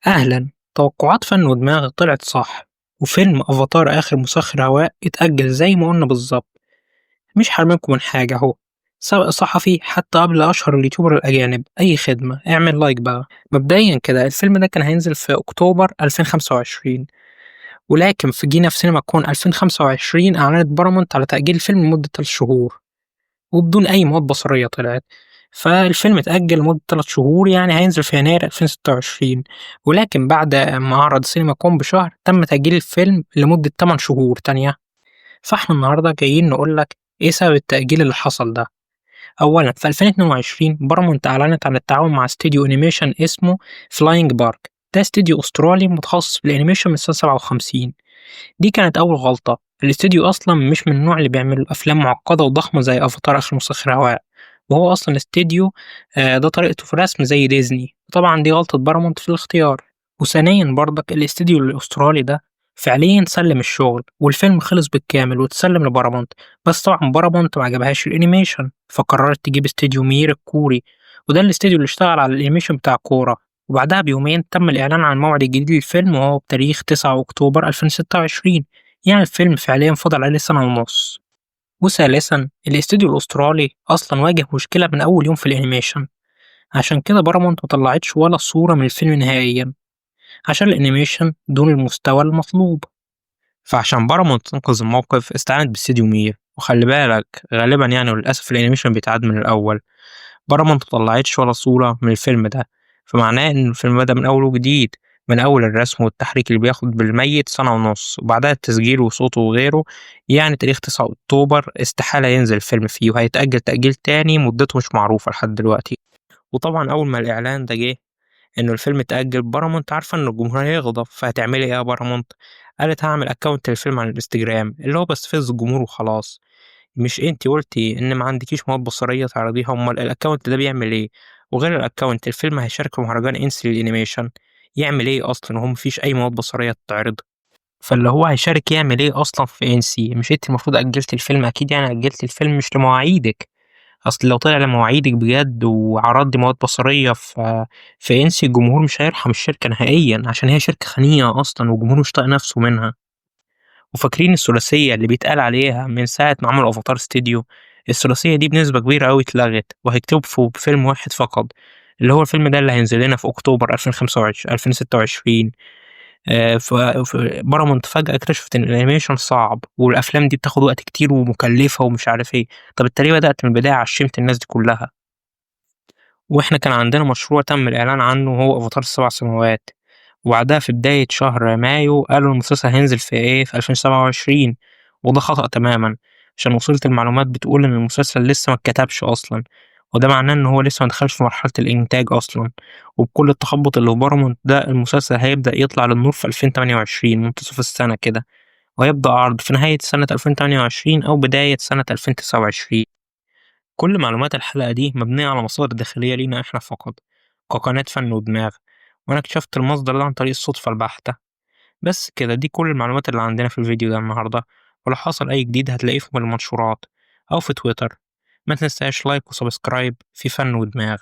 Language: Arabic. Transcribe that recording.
أهلا. توقعات فن ودماغ طلعت صح، وفيلم أفاتار آخر مسخر هواء اتأجل زي ما قلنا بالظبط. مش حرمكم من حاجة أهو. سبق صحفي حتى قبل أشهر اليوتيوبر الأجانب، أي خدمة اعمل لايك بقى. مبدئيا كده الفيلم ده كان هينزل في أكتوبر 2025، ولكن جينا في سينما كون 2025 أعلنت بارامونت على تأجيل الفيلم لمدة 3 شهور، وبدون أي مواد بصرية طلعت. فالفيلم اتأجل لمدة 3 شهور، يعني هينزل في يناير 2026. ولكن بعد ما عرض سينما كوم بشهر تم تأجيل الفيلم لمدة 8 شهور تانية. فاحنا النهاردة جايين نقول لك ايه سبب التأجيل اللي حصل ده. أولا في 2022 بارامونت أعلنت عن التعاون مع استوديو أنيميشن اسمه فلاينج بارك. ده استوديو أسترالي متخصص بالأنيميشن من سنة 57. دي كانت أول غلطة. الاستوديو أصلا مش من النوع اللي بيعمل أفلام معقدة وضخمة زي أفاتار آخر مسخر هواء، وهو أصلا استوديو ده طريقته في الرسم زي ديزني. طبعا دي غلطة بارامونت في الاختيار. وثانيا برضك الاستوديو الأسترالي ده فعليا سلم الشغل والفيلم خلص بالكامل واتسلم لبارامونت، بس طبعا بارامونت ما عجبهاش الانيميشن فقررت تجيب استوديو مير الكوري، وده الاستوديو اللي اشتغل على الانيميشن بتاع كورة. وبعدها بيومين تم الإعلان عن الموعد الجديد للفيلم وهو بتاريخ 9 أكتوبر 2026. يعني الفيلم فعليا فضل عليه سنة ونص. وثالثا الاستوديو الأسترالي أصلا واجه مشكلة من أول يوم في الأنيميشن، عشان كده بارامونت مطلعتش ولا صورة من الفيلم نهائيا عشان الأنيميشن دون المستوى المطلوب. فعشان بارامونت تنقذ الموقف استعانت باستديو مير. وخلي بالك غالبا يعني وللأسف الأنيميشن بيتعاد من الأول. بارامونت مطلعتش ولا صورة من الفيلم ده، فمعناه إن الفيلم بدأ من أول وجديد، من أول الرسم والتحريك اللي بياخد بالميت سنة ونص، وبعدها التسجيل وصوته وغيره. يعني تاريخ 9 أكتوبر استحالة ينزل الفيلم فيه، وهيتأجل تأجيل تاني مدته مش معروفة لحد دلوقتي. وطبعا أول ما الإعلان ده جه إنه الفيلم اتأجل، بارامونت عارفة إن الجمهور هيغضب، فهتعملي إيه يا بارامونت؟ قالت هعمل أكونت للفيلم على الانستجرام اللي هو بستفز الجمهور وخلاص. مش انتي قلتي إن ما عندكيش مواد بصرية تعرضيها؟ أمال الأكونت ده بيعمل إيه؟ وغير الأكونت الفيلم هيشارك في مهرجان انسي للأنيميشن، يعمل إيه أصلا وهو مفيش أي مواد بصرية تتعرض؟ فاللي هو هيشارك يعمل إيه أصلا في انسي؟ مش انتي المفروض أجلتي الفيلم؟ أكيد يعني أجلتي الفيلم مش لمواعيدك. أصل لو طلع لمواعيدك بجد وعرضتي مواد بصرية في انسي، الجمهور مش هيرحم الشركة نهائيا، عشان هي شركة خنيقة أصلا والجمهور مش طايق نفسه منها. وفاكرين الثلاثية اللي بيتقال عليها من ساعة ما عملوا افاتار ستوديو؟ الثلاثية دي بنسبة كبيرة أوي اتلغت وهيكتفوا بفيلم واحد فقط، اللي هو الفيلم ده اللي هينزل لنا في أكتوبر 2026. بارامونت فجأة اكتشفت إن الأنيميشن صعب والأفلام دي بتاخد وقت كتير ومكلفة ومش عارف إيه. طب أنت ليه بدأت من البداية عشمت الناس دي كلها؟ وإحنا كان عندنا مشروع تم الإعلان عنه وهو أفاتار السبع سماوات، وبعدها في بداية شهر مايو قالوا المسلسل هينزل في إيه في 2027. وده خطأ تماما، عشان وصلت المعلومات بتقول إن المسلسل لسه ما اتكتبش أصلا، وده معناه إن هو لسه مدخلش في مرحلة الإنتاج أصلا. وبكل التخبط اللي في بارامونت ده المسلسل هيبدأ يطلع للنور في 2028 منتصف السنة كده، وهيبدأ عرض في نهاية سنة 2028 أو بداية سنة 2029. كل معلومات الحلقة دي مبنية على مصادر داخلية لينا إحنا فقط كقناة فن ودماغ، وأنا اكتشفت المصدر ده عن طريق الصدفة البحتة. بس كده دي كل المعلومات اللي عندنا في الفيديو ده النهاردة، ولو حصل أي جديد هتلاقيه في المنشورات أو في تويتر. ما تنساش لايك وسبسكرايب في فن ودماغ.